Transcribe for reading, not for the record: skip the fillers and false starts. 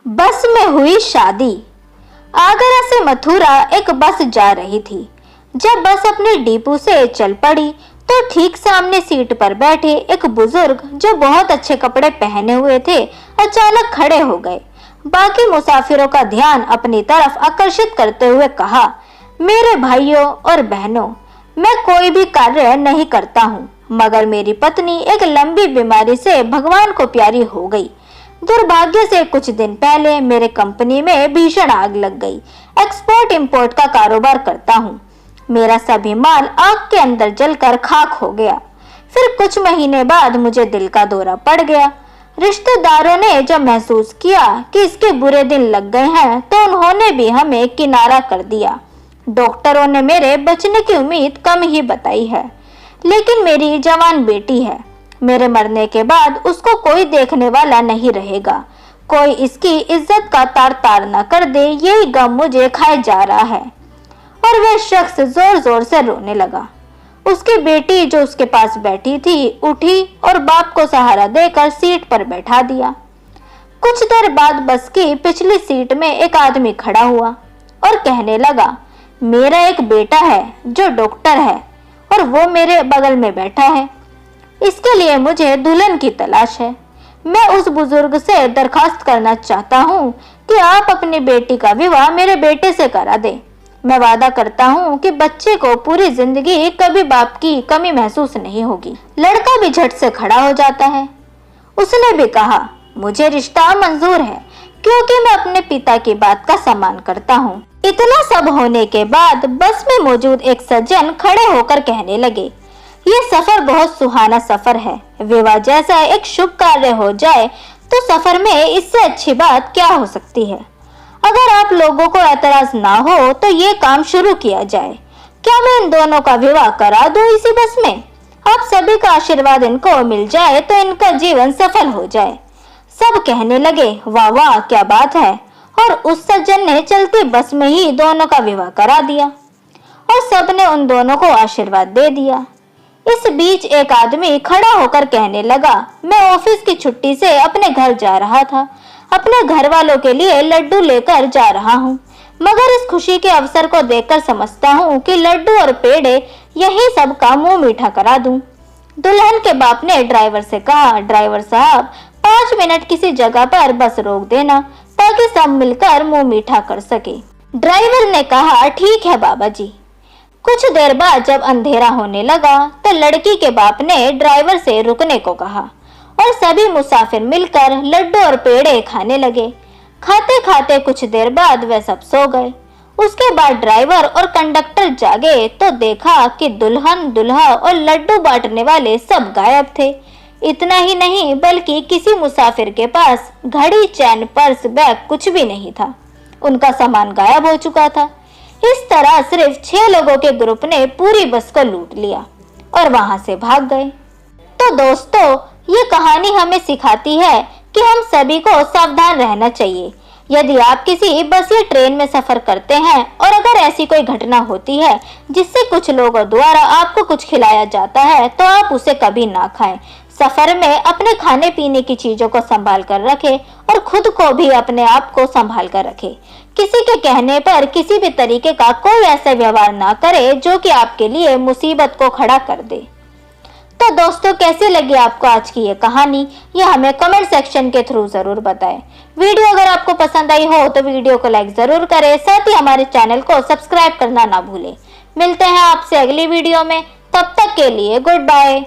बस में हुई शादी। आगरा से मथुरा एक बस जा रही थी। जब बस अपने डिपो से चल पड़ी तो ठीक सामने सीट पर बैठे एक बुजुर्ग जो बहुत अच्छे कपड़े पहने हुए थे अचानक खड़े हो गए। बाकी मुसाफिरों का ध्यान अपनी तरफ आकर्षित करते हुए कहा, मेरे भाइयों और बहनों, मैं कोई भी कार्य नहीं करता हूँ, मगर मेरी पत्नी एक लंबी बीमारी से भगवान को प्यारी हो गई। दुर्भाग्य से कुछ दिन पहले मेरे कंपनी में भीषण आग लग गई। एक्सपोर्ट इंपोर्ट का कारोबार करता हूँ। मेरा सभी माल आग के अंदर जलकर खाक हो गया। फिर कुछ महीने बाद मुझे दिल का दौरा पड़ गया। रिश्तेदारों ने जब महसूस किया कि इसके बुरे दिन लग गए हैं तो उन्होंने भी हमें किनारा कर दिया। डॉक्टरों ने मेरे बचने की उम्मीद कम ही बताई है, लेकिन मेरी जवान बेटी है। मेरे मरने के बाद उसको कोई देखने वाला नहीं रहेगा। कोई इसकी इज्जत का तार तार न कर दे, यही गम मुझे खाए जा रहा है। और वह शख्स जोर जोर से रोने लगा। उसकी बेटी जो उसके पास बैठी थी उठी और बाप को सहारा देकर सीट पर बैठा दिया। कुछ देर बाद बस की पिछली सीट में एक आदमी खड़ा हुआ और कहने लगा, मेरा एक बेटा है जो डॉक्टर है और वो मेरे बगल में बैठा है। इसके लिए मुझे दुल्हन की तलाश है। मैं उस बुजुर्ग से दरखास्त करना चाहता हूँ कि आप अपनी बेटी का विवाह मेरे बेटे से करा दें। मैं वादा करता हूँ कि बच्चे को पूरी जिंदगी कभी बाप की कमी महसूस नहीं होगी। लड़का भी झट से खड़ा हो जाता है। उसने भी कहा, मुझे रिश्ता मंजूर है क्योंकि मैं अपने पिता की बात का सम्मान करता हूँ। इतना सब होने के बाद बस में मौजूद एक सज्जन खड़े होकर कहने लगे, ये सफर बहुत सुहाना सफर है। विवाह जैसा एक शुभ कार्य हो जाए तो सफर में इससे अच्छी बात क्या हो सकती है। अगर आप लोगों को एतराज ना हो तो ये काम शुरू किया जाए। क्या मैं इन दोनों का विवाह करा दूं इसी बस में? आप सभी का आशीर्वाद इनको मिल जाए तो इनका जीवन सफल हो जाए। सब कहने लगे, वाह वाह, क्या बात है। और उस सज्जन ने चलती बस में ही दोनों का विवाह करा दिया और सबने उन दोनों को आशीर्वाद दे दिया। इस बीच एक आदमी खड़ा होकर कहने लगा, मैं ऑफिस की छुट्टी से अपने घर जा रहा था। अपने घर वालों के लिए लड्डू लेकर जा रहा हूँ, मगर इस खुशी के अवसर को देखकर समझता हूँ कि लड्डू और पेड़े यही सब का मुंह मीठा करा दूं। दुल्हन के बाप ने ड्राइवर से कहा, ड्राइवर साहब 5 मिनट किसी जगह पर बस रोक देना ताकि सब मिलकर मुंह मीठा कर सके। ड्राइवर ने कहा, ठीक है बाबा जी। कुछ देर बाद जब अंधेरा होने लगा तो लड़की के बाप ने ड्राइवर से रुकने को कहा और सभी मुसाफिर मिलकर लड्डू और पेड़े खाने लगे। खाते खाते कुछ देर बाद वे सब सो गए। उसके बाद ड्राइवर और कंडक्टर जागे तो देखा कि दुल्हन, दूल्हा और लड्डू बांटने वाले सब गायब थे। इतना ही नहीं बल्कि किसी मुसाफिर के पास घड़ी, चैन, पर्स, बैग कुछ भी नहीं था। उनका सामान गायब हो चुका था। इस तरह सिर्फ 6 लोगों के ग्रुप ने पूरी बस को लूट लिया और वहां से भाग गए। तो दोस्तों, ये कहानी हमें सिखाती है कि हम सभी को सावधान रहना चाहिए। यदि आप किसी बस या ट्रेन में सफर करते हैं और अगर ऐसी कोई घटना होती है जिससे कुछ लोगों द्वारा आपको कुछ खिलाया जाता है तो आप उसे कभी ना खाएं। सफर में अपने खाने पीने की चीजों को संभाल कर रखें और खुद को भी अपने आप को संभाल कर रखें। किसी के कहने पर किसी भी तरीके का कोई ऐसा व्यवहार ना करे जो कि आपके लिए मुसीबत को खड़ा कर दे। तो दोस्तों, कैसे लगी आपको आज की ये कहानी, यह हमें कमेंट सेक्शन के थ्रू जरूर बताएं। वीडियो अगर आपको पसंद आई हो तो वीडियो को लाइक जरूर करें, साथ ही हमारे चैनल को सब्सक्राइब करना ना भूलें। मिलते हैं आपसे अगली वीडियो में, तब तक के लिए गुड बाय।